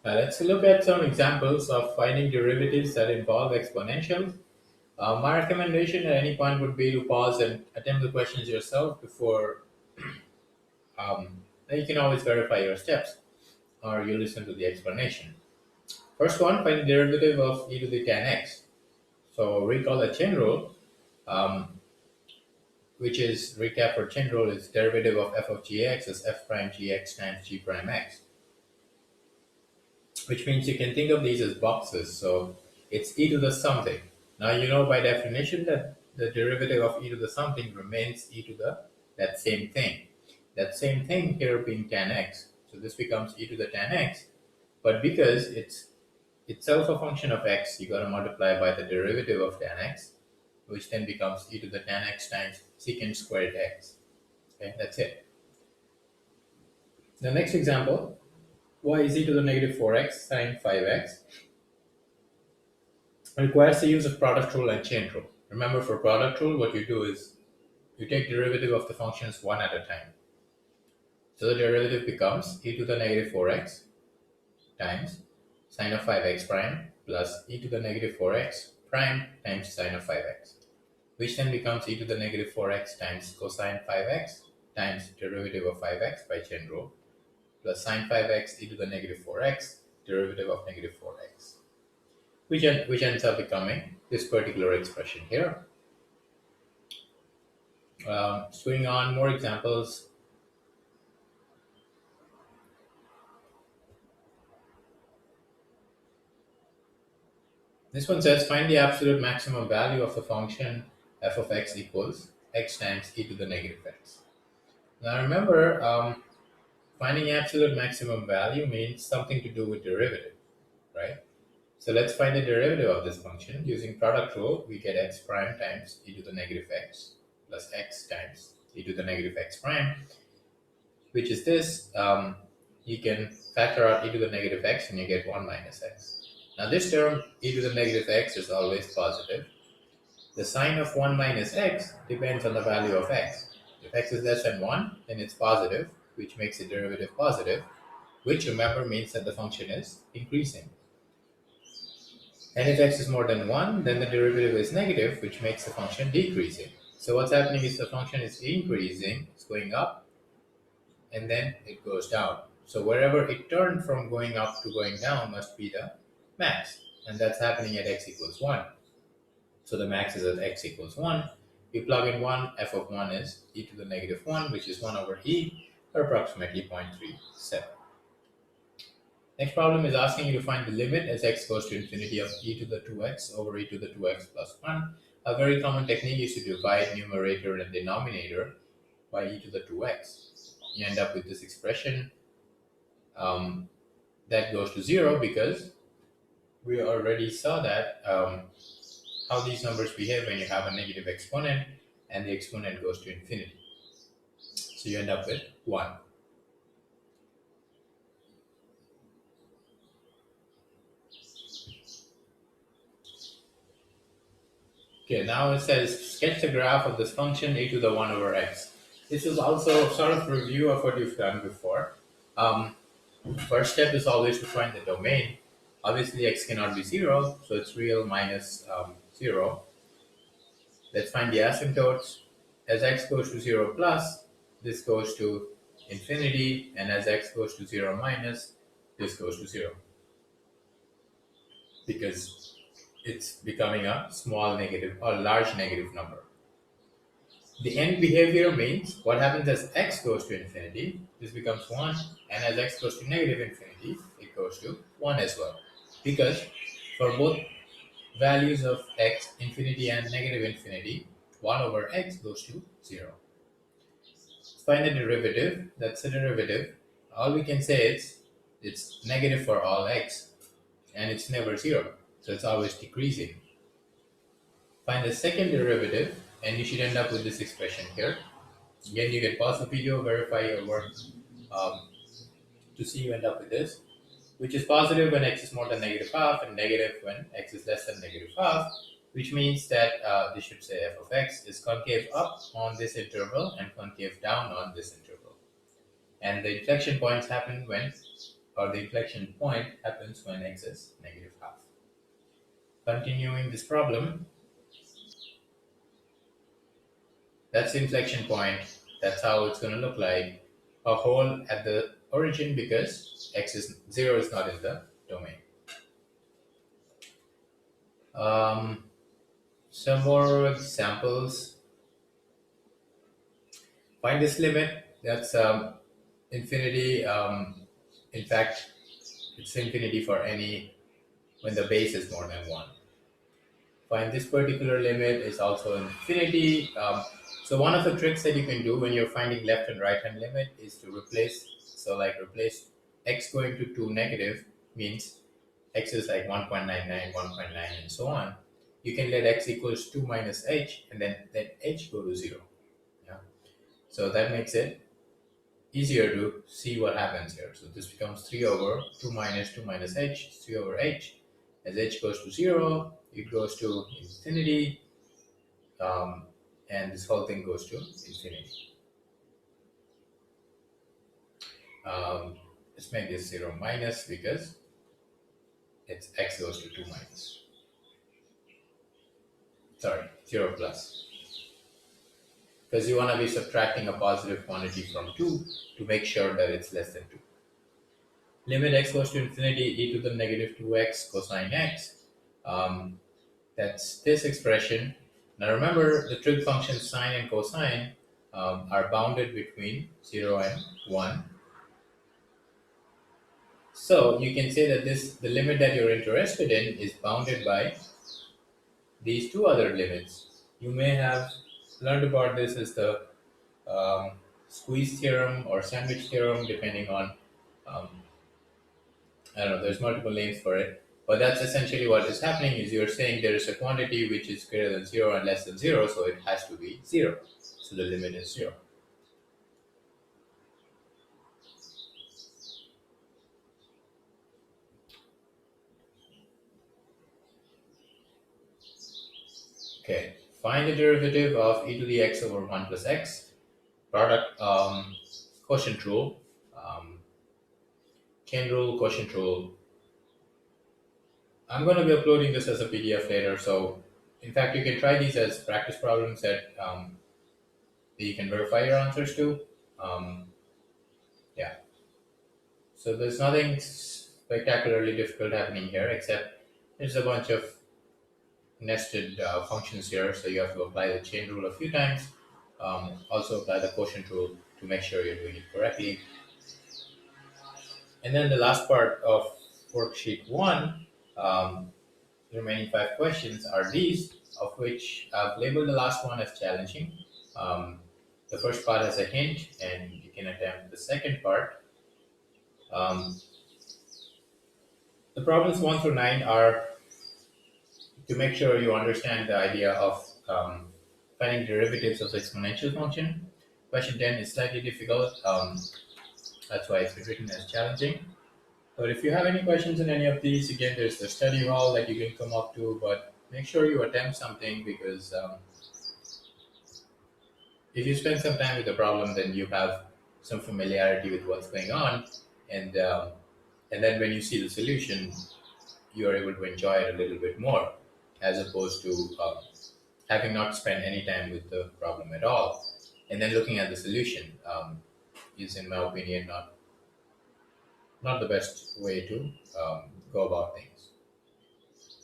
Let's look at some examples of finding derivatives that involve exponentials. My recommendation at any point would be to pause and attempt the questions yourself before. Then you can always verify your steps, or you listen to the explanation. First one, find the derivative of e to the tan x. So recall the chain rule, um, which is recap for chain rule is derivative of f of gx is f prime gx times g prime x, which means you can think of these as boxes. So it's e to the something. Now you know by definition that the derivative of e to the something remains e to the that same thing. That same thing here being tan x. So this becomes e to the tan x. But because it's itself a function of x, you got to multiply by the derivative of tan x, which then becomes e to the tan x times secant squared x. Okay, that's it. The next example, y is e to the negative 4x sine 5x requires the use of product rule and chain rule. Remember, for product rule, what you do is you take derivative of the functions one at a time. So the derivative becomes e to the negative 4x times sine of 5x prime plus e to the negative 4x prime times sine of 5x, which then becomes e to the negative 4x times cosine 5x times derivative of 5x by chain rule plus sine 5x e to the negative 4x derivative of negative 4x, which ends up becoming this particular expression here. Going on, more examples. This one says find the absolute maximum value of the function f of x equals x times e to the negative x. Now remember, finding absolute maximum value means something to do with derivative, right? So let's find the derivative of this function. Using product rule, we get x prime times e to the negative x plus x times e to the negative x prime, which is this. You can factor out e to the negative x and you get 1 minus x. Now this term, e to the negative x, is always positive. The sign of 1 minus x depends on the value of x. If x is less than 1, then it's positive, which makes the derivative positive, which remember means that the function is increasing. And if x is more than 1, then the derivative is negative, which makes the function decreasing. So what's happening is the function is increasing, it's going up, and then it goes down. So wherever it turned from going up to going down must be the max, and that's happening at x equals 1. So the max is at x equals 1. You plug in 1, f of 1 is e to the negative 1, which is 1 over e, or approximately 0.37. Next problem is asking you to find the limit as x goes to infinity of e to the 2x over e to the 2x plus 1. A very common technique is to divide numerator and denominator by e to the 2x. You end up with this expression that goes to 0 because we already saw that how these numbers behave when you have a negative exponent and the exponent goes to infinity. So you end up with 1. Okay, now it says sketch the graph of this function e to the 1 over x. This is also sort of review of what you've done before. First step is always to find the domain. Obviously x cannot be 0, so it's real minus 0. Let's find the asymptotes. As x goes to 0 plus, this goes to infinity, and as x goes to 0 minus, this goes to 0. Because it's becoming a small negative or large negative number. The end behavior means what happens as x goes to infinity, this becomes 1, and as x goes to negative infinity, it goes to 1 as well. Because for both values of x, infinity and negative infinity, 1 over x goes to 0. Find the derivative, that's the derivative. All we can say is it's negative for all x, and it's never 0, so it's always decreasing. Find the second derivative, and you should end up with this expression here. Again, you can pause the video, verify your work to see you end up with this, which is positive when x is more than negative half and negative when x is less than negative half, which means that this should say f of x is concave up on this interval and concave down on this interval. And the inflection points happen when or the inflection point happens when x is negative half. Continuing this problem, that's the inflection point. That's how it's going to look like. A hole at the origin because x is 0 is not in the domain. Um, some more examples. Find this limit. That's infinity. In fact, it's infinity for any when the base is more than 1. Find this particular limit is also infinity. So one of the tricks that you can do when you're finding left and right hand limit is to replace. So like replace x going to 2 negative means x is like 1.99, 1.9, and so on. You can let x equals 2 minus h and then let h go to 0. Yeah. So that makes it easier to see what happens here. So this becomes 3 over 2 minus h, 3 over h. As h goes to 0, it goes to infinity, um, and this whole thing goes to infinity. Let's make this 0 minus because it's x goes to 2 minus. Sorry, 0 plus. Because you want to be subtracting a positive quantity from 2 to make sure that it's less than 2. Limit x goes to infinity e to the negative 2x cosine x. That's this expression. Now remember, the trig functions sine and cosine are bounded between 0 and 1. So you can say that the limit that you're interested in is bounded by these two other limits. You may have learned about this as the um, squeeze theorem or sandwich theorem, depending on um, I don't know. There's multiple names for it, but that's essentially what is happening. Is you're saying there is a quantity which is greater than 0 and less than 0, so it has to be 0. So the limit is 0. Okay. Find the derivative of e to the x over 1 plus x. Product quotient rule, chain rule, quotient rule. I'm going to be uploading this as a PDF later, so in fact you can try these as practice problems that you can verify your answers to. Um, yeah. So there's nothing spectacularly difficult happening here, except there's a bunch of nested functions here. So you have to apply the chain rule a few times. Also apply the quotient rule to make sure you're doing it correctly. And then the last part of worksheet 1, the remaining 5 questions are these, of which I've labeled the last one as challenging. The first part has a hint, and you can attempt the second part. The problems 1 through 9 are to make sure you understand the idea of finding derivatives of the exponential function. Question 10 is slightly difficult. That's why it's been written as challenging. But if you have any questions in any of these, again, there's the study hall that you can come up to, but make sure you attempt something because if you spend some time with the problem, then you have some familiarity with what's going on. And then when you see the solution, you're able to enjoy it a little bit more as opposed to having not spent any time with the problem at all. And then looking at the solution is, in my opinion, not the best way to go about things.